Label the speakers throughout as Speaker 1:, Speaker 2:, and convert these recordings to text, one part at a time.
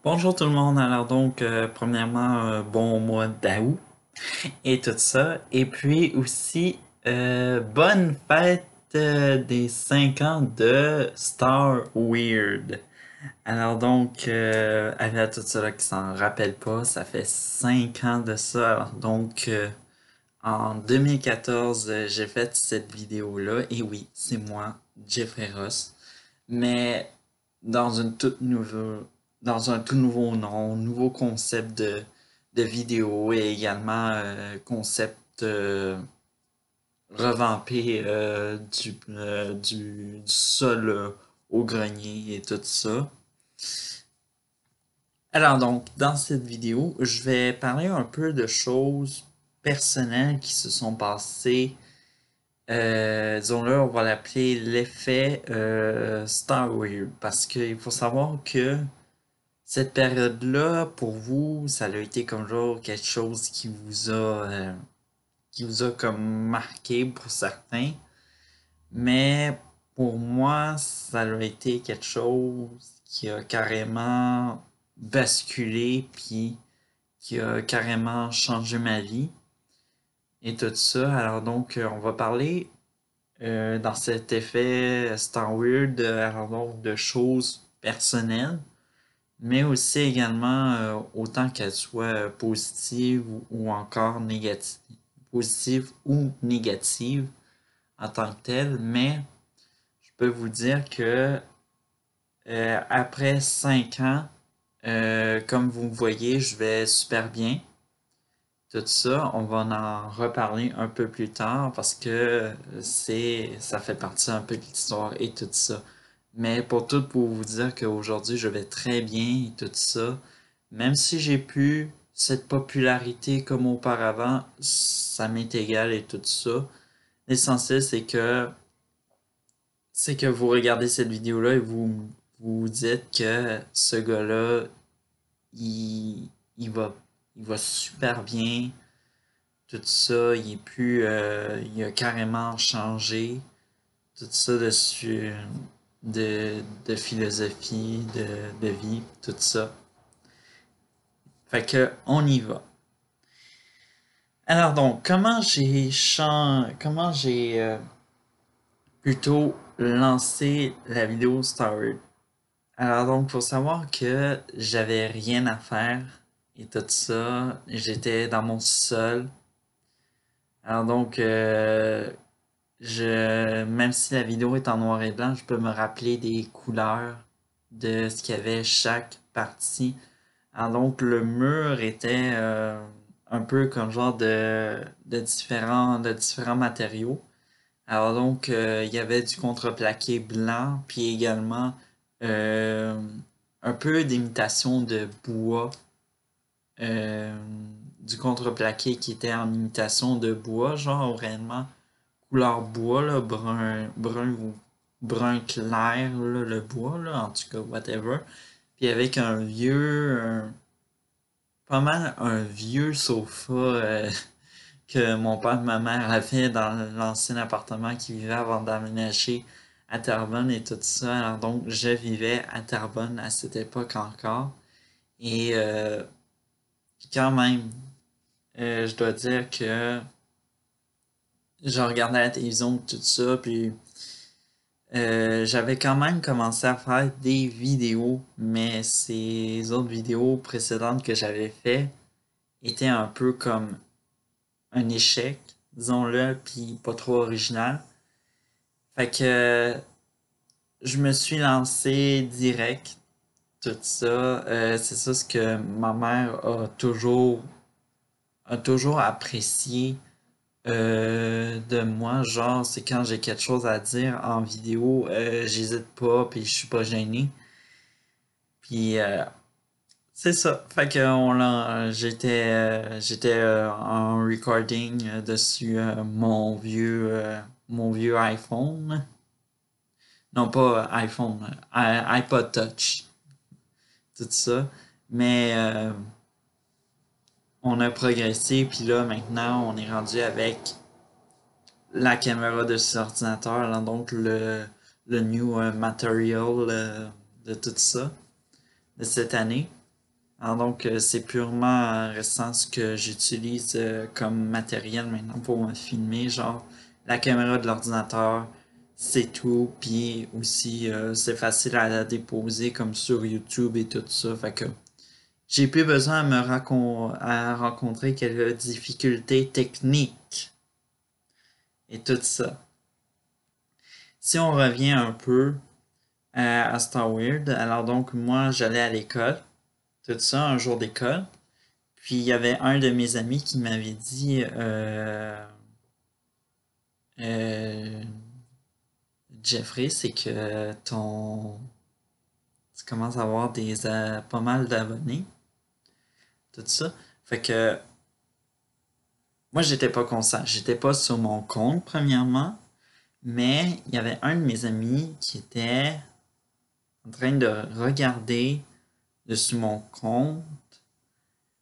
Speaker 1: Bonjour tout le monde, alors donc premièrement bon mois d'août et tout ça, et puis aussi bonne fête des 5 ans de Star Weird. Alors donc, à tout ceux qui s'en rappellent pas, ça fait 5 ans de ça, alors donc en 2014 j'ai fait cette vidéo-là, et oui, c'est moi, Jeffrey Ross, mais dans une toute nouvelle, dans un tout nouveau nom, nouveau concept de vidéo et également concept revampé du sol au grenier et tout ça. Alors donc, dans cette vidéo, je vais parler un peu de choses personnelles qui se sont passées. Disons-le, on va l'appeler l'effet Star Weird parce qu'il faut savoir que cette période-là, pour vous, ça a été comme genre quelque chose qui vous a comme marqué pour certains, mais pour moi, ça a été quelque chose qui a carrément basculé, puis qui a carrément changé ma vie et tout ça. Alors donc, on va parler dans cet effet Star Weird, alors donc de choses personnelles mais aussi également autant qu'elle soit positive ou encore négative, positive ou négative en tant que telle, mais je peux vous dire que après 5 ans, comme vous me voyez, je vais super bien. Tout ça, on va en reparler un peu plus tard parce que ça fait partie un peu de l'histoire et tout ça. Mais pour vous dire qu'aujourd'hui je vais très bien et tout ça, même si j'ai plus cette popularité comme auparavant, ça m'est égal et tout ça. L'essentiel c'est que vous regardez cette vidéo-là et vous dites que ce gars-là, il, il va, il va super bien, tout ça, il est plus, il a carrément changé, tout ça dessus, de philosophie, de vie, tout ça. Fait que, on y va. Alors donc, comment j'ai plutôt lancé la vidéo Star Wars? Alors donc, faut savoir que j'avais rien à faire et tout ça. J'étais dans mon sol. Alors donc, même si la vidéo est en noir et blanc, je peux me rappeler des couleurs de ce qu'il y avait chaque partie. Alors donc, le mur était un peu comme genre de différents matériaux. Alors donc, il y avait du contreplaqué blanc, puis également euh, un peu d'imitation de bois, euh, du contreplaqué qui était en imitation de bois, genre réellement couleur bois, là, brun ou brun clair, là, le bois, là, en tout cas, whatever. Puis avec pas mal un vieux sofa que mon père et ma mère avaient dans l'ancien appartement qu'ils vivaient avant d'emménager à Terrebonne et tout ça. Alors donc, je vivais à Terrebonne à cette époque encore. Et quand même, je dois dire que je regardais la télévision tout ça, puis j'avais quand même commencé à faire des vidéos, mais ces autres vidéos précédentes que j'avais fait étaient un peu comme un échec, disons-le, puis pas trop original. Fait que je me suis lancé direct, tout ça. C'est ça ce que ma mère a toujours apprécié de moi. Genre, c'est quand j'ai quelque chose à dire en vidéo, j'hésite pas, puis je suis pas gêné. Puis c'est ça. Fait que j'étais en recording dessus mon vieux iPhone. Non, pas iPhone, iPod Touch, tout ça. Mais on a progressé, puis là, maintenant, on est rendu avec la caméra de cet ordinateur, là, donc le new material de tout ça, de cette année. Alors donc, c'est purement récent ce que j'utilise comme matériel maintenant pour me filmer, genre la caméra de l'ordinateur, c'est tout, puis aussi c'est facile à la déposer comme sur YouTube et tout ça, fait que j'ai plus besoin à rencontrer quelques difficultés techniques et tout ça. Si on revient un peu à Star Weird, alors donc moi j'allais à l'école, tout ça, un jour d'école. Puis il y avait un de mes amis qui m'avait dit euh, Jeffrey, c'est que tu commences à avoir pas mal d'abonnés, tout ça. Fait que moi j'étais pas conscient, j'étais pas sur mon compte premièrement, mais il y avait un de mes amis qui était en train de regarder dessus mon compte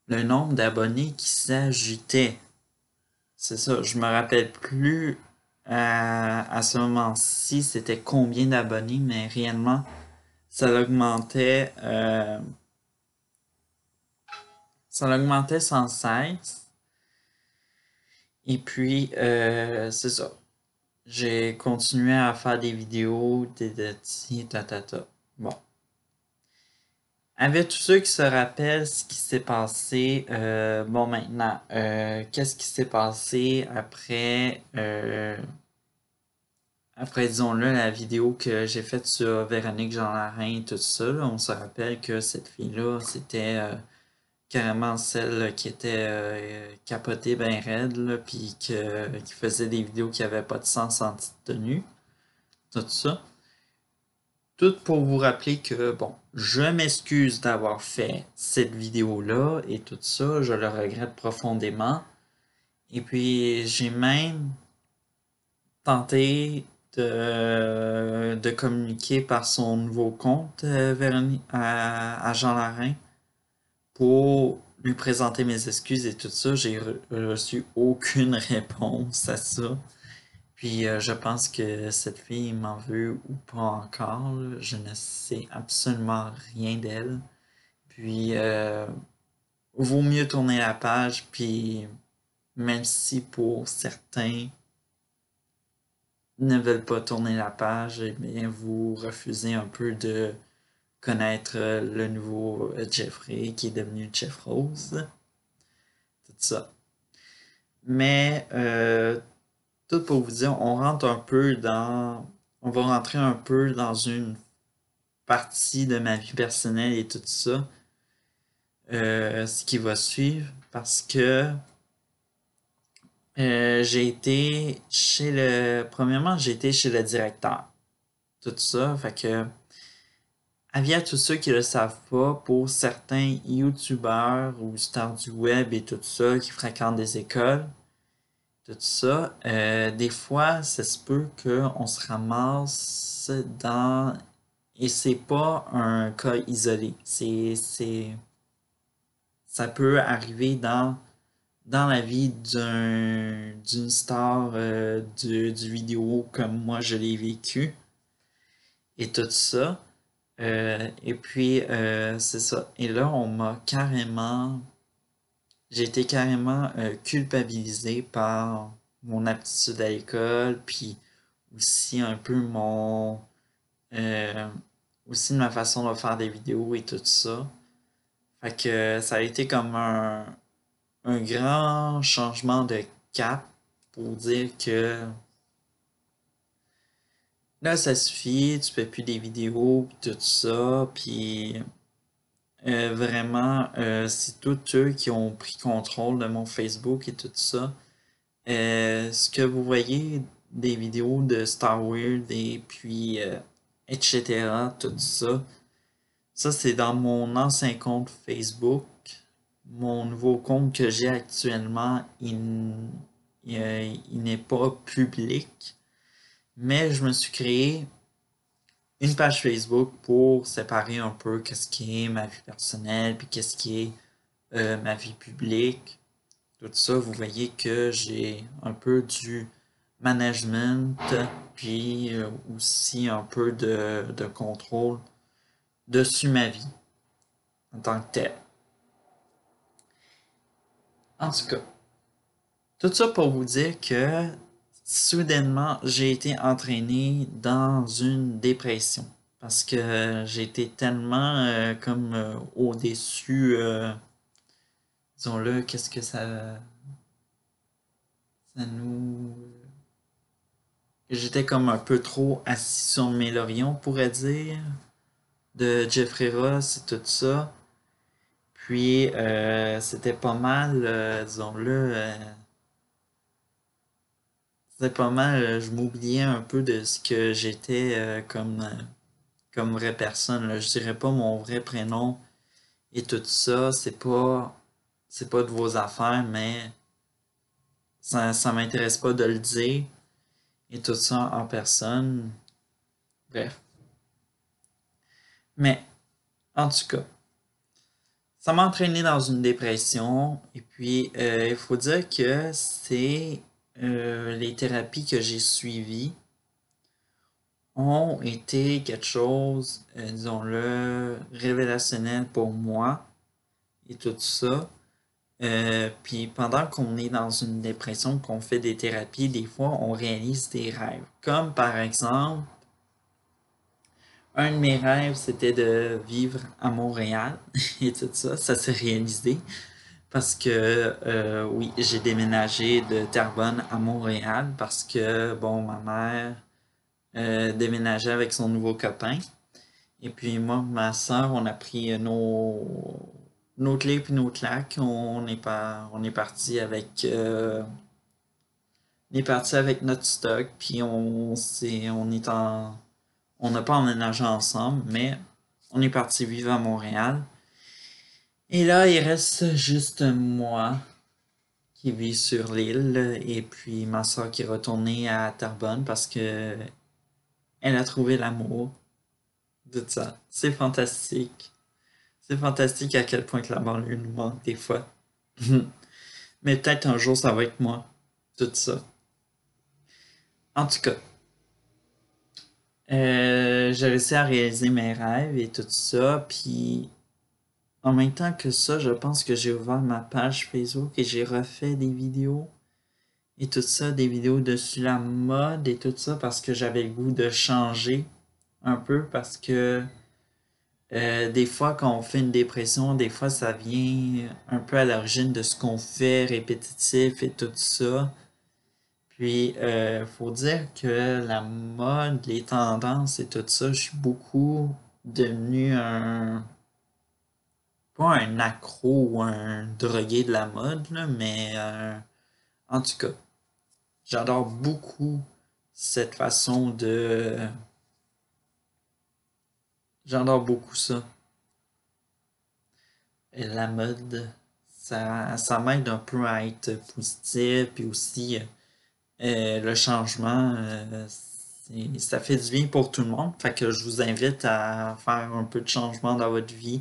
Speaker 1: le nombre d'abonnés qui s'ajoutait. C'est ça, je me rappelle plus à ce moment-ci c'était combien d'abonnés, mais réellement ça l'augmentait sans cesse. Et puis c'est ça, j'ai continué à faire des vidéos, des tatata. Bon. Avec tous ceux qui se rappellent ce qui s'est passé, bon maintenant, qu'est-ce qui s'est passé après, disons-le, la vidéo que j'ai faite sur Véronique Jean Larin, tout ça, là, on se rappelle que cette fille-là, c'était carrément celle qui était capotée ben raide, là, puis qui faisait des vidéos qui n'avaient pas de sens en petite tenue, tout ça. Tout pour vous rappeler que, bon, je m'excuse d'avoir fait cette vidéo-là et tout ça, je le regrette profondément. Et puis, j'ai même tenté de communiquer par son nouveau compte à Jean Larin pour lui présenter mes excuses et tout ça. J'ai reçu aucune réponse à ça. Puis je pense que cette fille m'en veut ou pas encore, là. Je ne sais absolument rien d'elle. Puis vaut mieux tourner la page, puis même si pour certains ne veulent pas tourner la page, eh bien, vous refusez un peu de connaître le nouveau Jeffrey qui est devenu Jeff Rose. Tout ça. Mais tout pour vous dire, on va rentrer un peu dans une partie de ma vie personnelle et tout ça, ce qui va suivre, parce que premièrement, j'ai été chez le directeur. Tout ça, fait que, avis à tous ceux qui le savent pas, pour certains YouTubeurs ou stars du web et tout ça qui fréquentent des écoles, tout ça, des fois, ça se peut qu'on se ramasse dans... Et c'est pas un cas isolé. Ça peut arriver dans la vie d'une star du vidéo comme moi je l'ai vécu et tout ça. Et puis, c'est ça. Et là, j'ai été carrément culpabilisé par mon aptitude à l'école, puis aussi un peu euh, aussi de ma façon de faire des vidéos et tout ça. Fait que ça a été comme un grand changement de cap pour dire que là, ça suffit, tu fais plus des vidéos, pis tout ça, puis vraiment, c'est tous eux qui ont pris contrôle de mon Facebook et tout ça. Ce que vous voyez des vidéos de Star Wars et puis etc., tout ça, ça c'est dans mon ancien compte Facebook. Mon nouveau compte que j'ai actuellement, il n'est pas public, mais je me suis créé une page Facebook pour séparer un peu qu'est-ce qui est ma vie personnelle puis qu'est-ce qui est ma vie publique. Tout ça, vous voyez que j'ai un peu du management puis aussi un peu de contrôle dessus ma vie en tant que tel. En tout cas, tout ça pour vous dire que soudainement, j'ai été entraîné dans une dépression. Parce que j'ai été tellement comme au-dessus, disons-le, qu'est-ce que ça nous... J'étais comme un peu trop assis sur mes lauriers, on pourrait dire, de Jeffrey Ross et tout ça. Puis c'était pas mal, disons-le, c'était pas mal, je m'oubliais un peu de ce que j'étais comme vraie personne, là. Je dirais pas mon vrai prénom et tout ça, c'est pas de vos affaires, mais ça m'intéresse pas de le dire et tout ça en personne. Bref. Mais, en tout cas, ça m'a entraîné dans une dépression et puis il faut dire que c'est les thérapies que j'ai suivies ont été quelque chose, disons-le, révélationnel pour moi et tout ça. Puis pendant qu'on est dans une dépression, qu'on fait des thérapies, des fois on réalise des rêves. Comme par exemple, un de mes rêves, c'était de vivre à Montréal et tout ça. Ça s'est réalisé parce que oui, j'ai déménagé de Terrebonne à Montréal parce que bon, ma mère déménageait avec son nouveau copain. Et puis moi, ma soeur, on a pris nos clés puis nos claques. On est parti avec notre stock. Puis on n'a pas emménagé ensemble, mais on est parti vivre à Montréal. Et là, il reste juste moi qui vis sur l'île et puis ma soeur qui est retournée à Terrebonne parce que elle a trouvé l'amour de ça. C'est fantastique. C'est fantastique à quel point que la banlieue nous manque des fois. Mais peut-être un jour ça va être moi. Tout ça. En tout cas, j'ai réussi à réaliser mes rêves et tout ça. Puis en même temps que ça, je pense que j'ai ouvert ma page Facebook et j'ai refait des vidéos et tout ça, des vidéos dessus la mode et tout ça parce que j'avais le goût de changer un peu parce que des fois, quand on fait une dépression, des fois, ça vient un peu à l'origine de ce qu'on fait, répétitif et tout ça. Puis, faut dire que la mode, les tendances et tout ça, je suis beaucoup devenu pas un accro ou un drogué de la mode, là, mais en tout cas, j'adore beaucoup cette façon de... J'adore beaucoup ça. Et la mode, ça m'aide un peu à être positif, puis aussi le changement, ça fait du bien pour tout le monde. Fait que je vous invite à faire un peu de changement dans votre vie,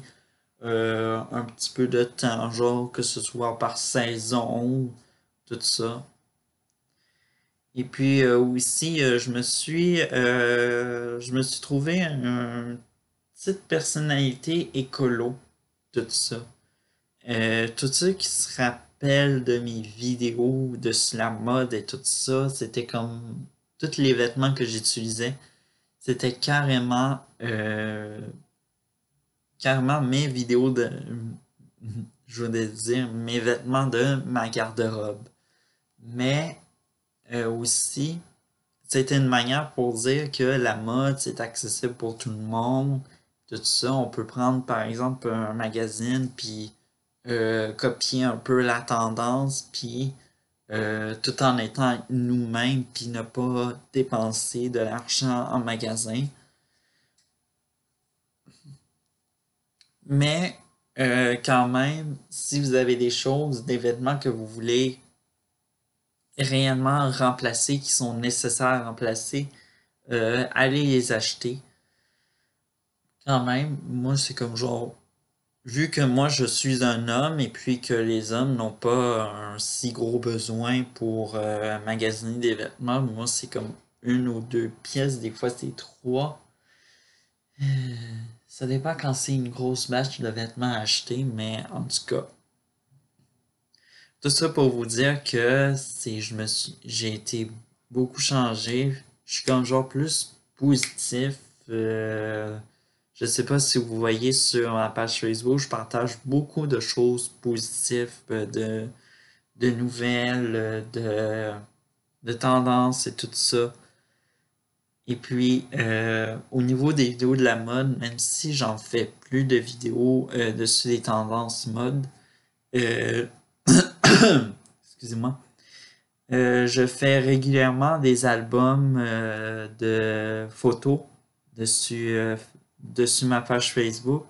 Speaker 1: un petit peu de temps, genre que ce soit par saison, tout ça. Et puis aussi, je me suis trouvé une petite personnalité écolo, tout ça. Tous ceux qui se rappellent de mes vidéos de sur la mode et tout ça, c'était comme tous les vêtements que j'utilisais, c'était carrément mes vidéos de, je voulais dire, mes vêtements de ma garde-robe. Mais aussi, c'était une manière pour dire que la mode, c'est accessible pour tout le monde. Tout ça, on peut prendre par exemple un magazine, puis copier un peu la tendance, puis tout en étant nous-mêmes, puis ne pas dépenser de l'argent en magasin. Mais quand même, si vous avez des choses, des vêtements que vous voulez réellement remplacer, qui sont nécessaires à remplacer, allez les acheter. Quand même, moi, c'est comme genre, vu que moi je suis un homme et puis que les hommes n'ont pas un si gros besoin pour magasiner des vêtements, moi c'est comme une ou deux pièces, des fois c'est trois. Ça dépend quand c'est une grosse batch de vêtements à acheter, mais en tout cas, tout ça pour vous dire que j'ai été beaucoup changé. Je suis comme genre plus positif. Je sais pas si vous voyez sur ma page Facebook, je partage beaucoup de choses positives, de nouvelles, de tendances et tout ça. Et puis, au niveau des vidéos de la mode, même si j'en fais plus de vidéos dessus des tendances mode, euh, excusez-moi, je fais régulièrement des albums de photos dessus, dessus ma page Facebook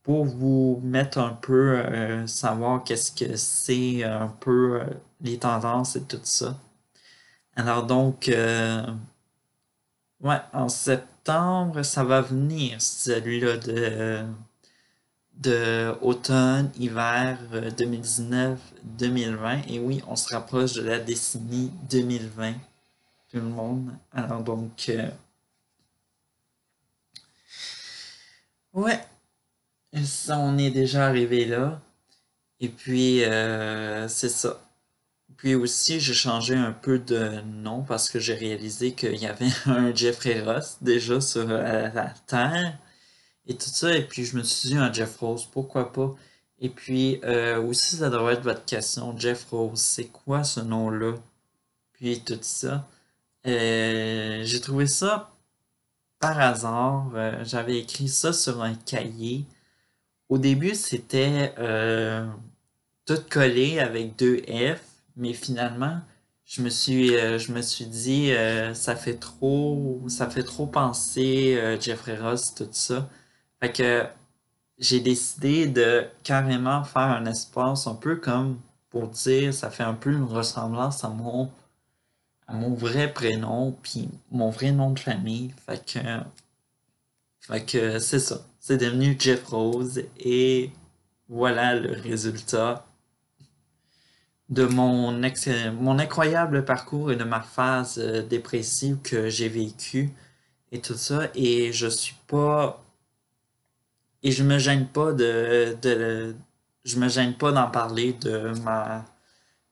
Speaker 1: pour vous mettre un peu, savoir qu'est-ce que c'est un peu les tendances et tout ça. Alors donc, ouais, en septembre, ça va venir, celui-là de automne, hiver 2019-2020. Et oui, on se rapproche de la décennie 2020, tout le monde. Alors donc, ouais, ça, on est déjà arrivé là. Et puis, c'est ça. Puis aussi, j'ai changé un peu de nom parce que j'ai réalisé qu'il y avait un Jeffrey Ross déjà sur la Terre et tout ça. Et puis, je me suis dit un Jeff Rose, pourquoi pas? Et puis, aussi, ça devrait être votre question, Jeff Rose, c'est quoi ce nom-là? Puis tout ça. J'ai trouvé ça par hasard. J'avais écrit ça sur un cahier. Au début, c'était tout collé avec deux F, mais finalement, je me suis dit, ça fait trop penser Jeffrey Ross, tout ça. Fait que j'ai décidé de carrément faire un espace un peu comme pour dire, ça fait un peu une ressemblance à mon vrai prénom, puis mon vrai nom de famille. Fait que c'est ça. C'est devenu Jeff Rose et voilà le résultat de mon incroyable parcours et de ma phase dépressive que j'ai vécue et tout ça. Et je suis pas. Et je me gêne pas je me gêne pas d'en parler de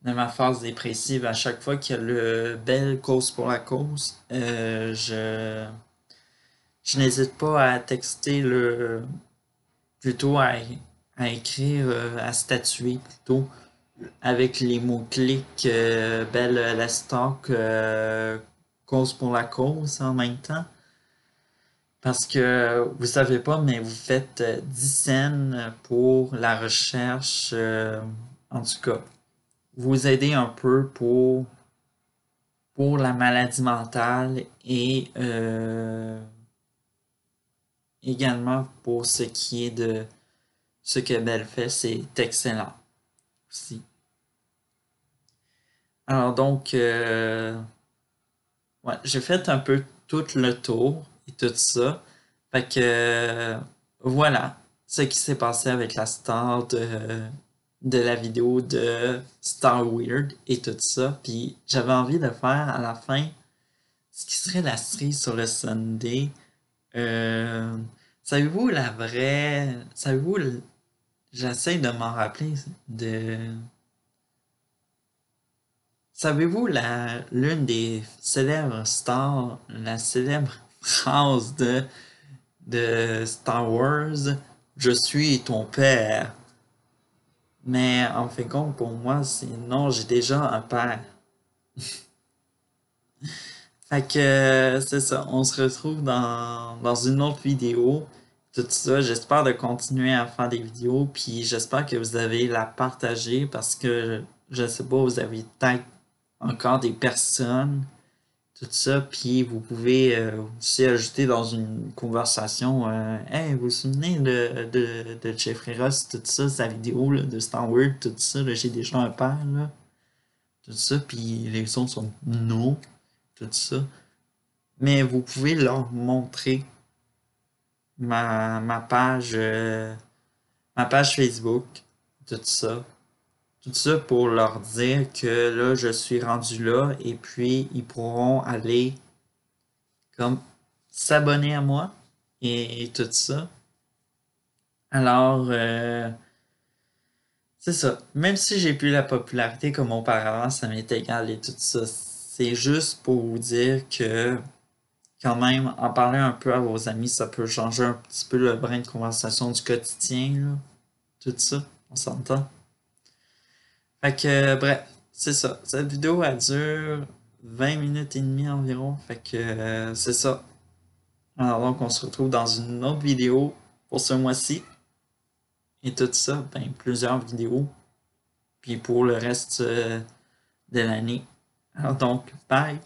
Speaker 1: ma phase dépressive à chaque fois qu'il y a le bel cause pour la cause. Je n'hésite pas à texter plutôt à écrire, à statuer plutôt avec les mots-clics Belle la stock, cause pour la cause en même temps. Parce que vous savez pas, mais vous faites 10 scènes pour la recherche. En tout cas, vous aidez un peu pour la maladie mentale et également pour ce qui est de ce que Belle fait, c'est excellent aussi. Alors donc, ouais, j'ai fait un peu tout le tour et tout ça. Fait que voilà ce qui s'est passé avec la star de la vidéo de Star Weird et tout ça. Puis j'avais envie de faire à la fin ce qui serait la cerise sur le Sunday. Euh, savez-vous la vraie. J'essaie de m'en rappeler de. Savez-vous l'une des célèbres stars, la célèbre phrase de Star Wars, je suis ton père. Mais en fait compte, pour moi, c'est non, j'ai déjà un père. Fait que c'est ça, on se retrouve dans une autre vidéo. Tout ça, j'espère de continuer à faire des vidéos, puis j'espère que vous avez la partagé parce que je sais pas, vous avez peut-être encore des personnes tout ça, puis vous pouvez aussi ajouter dans une conversation Hey, vous vous souvenez de Jeffrey Ross, tout ça, sa vidéo là, de Star Wars, tout ça, là, j'ai déjà un père, là, tout ça, puis les autres sont non, tout ça. Mais vous pouvez leur montrer ma page Facebook, tout ça. Tout ça pour leur dire que là, je suis rendu là et puis ils pourront aller comme s'abonner à moi et tout ça. Alors, c'est ça. Même si j'ai plus la popularité comme auparavant, ça m'est égal et tout ça. C'est juste pour vous dire que, quand même, en parler un peu à vos amis, ça peut changer un petit peu le brin de conversation du quotidien, là. Tout ça, on s'entend. Fait que, bref, c'est ça. Cette vidéo, elle dure 20 minutes et demie environ. Fait que, c'est ça. Alors donc, on se retrouve dans une autre vidéo pour ce mois-ci. Et tout ça, ben, plusieurs vidéos. Puis pour le reste de l'année. Alors donc, bye!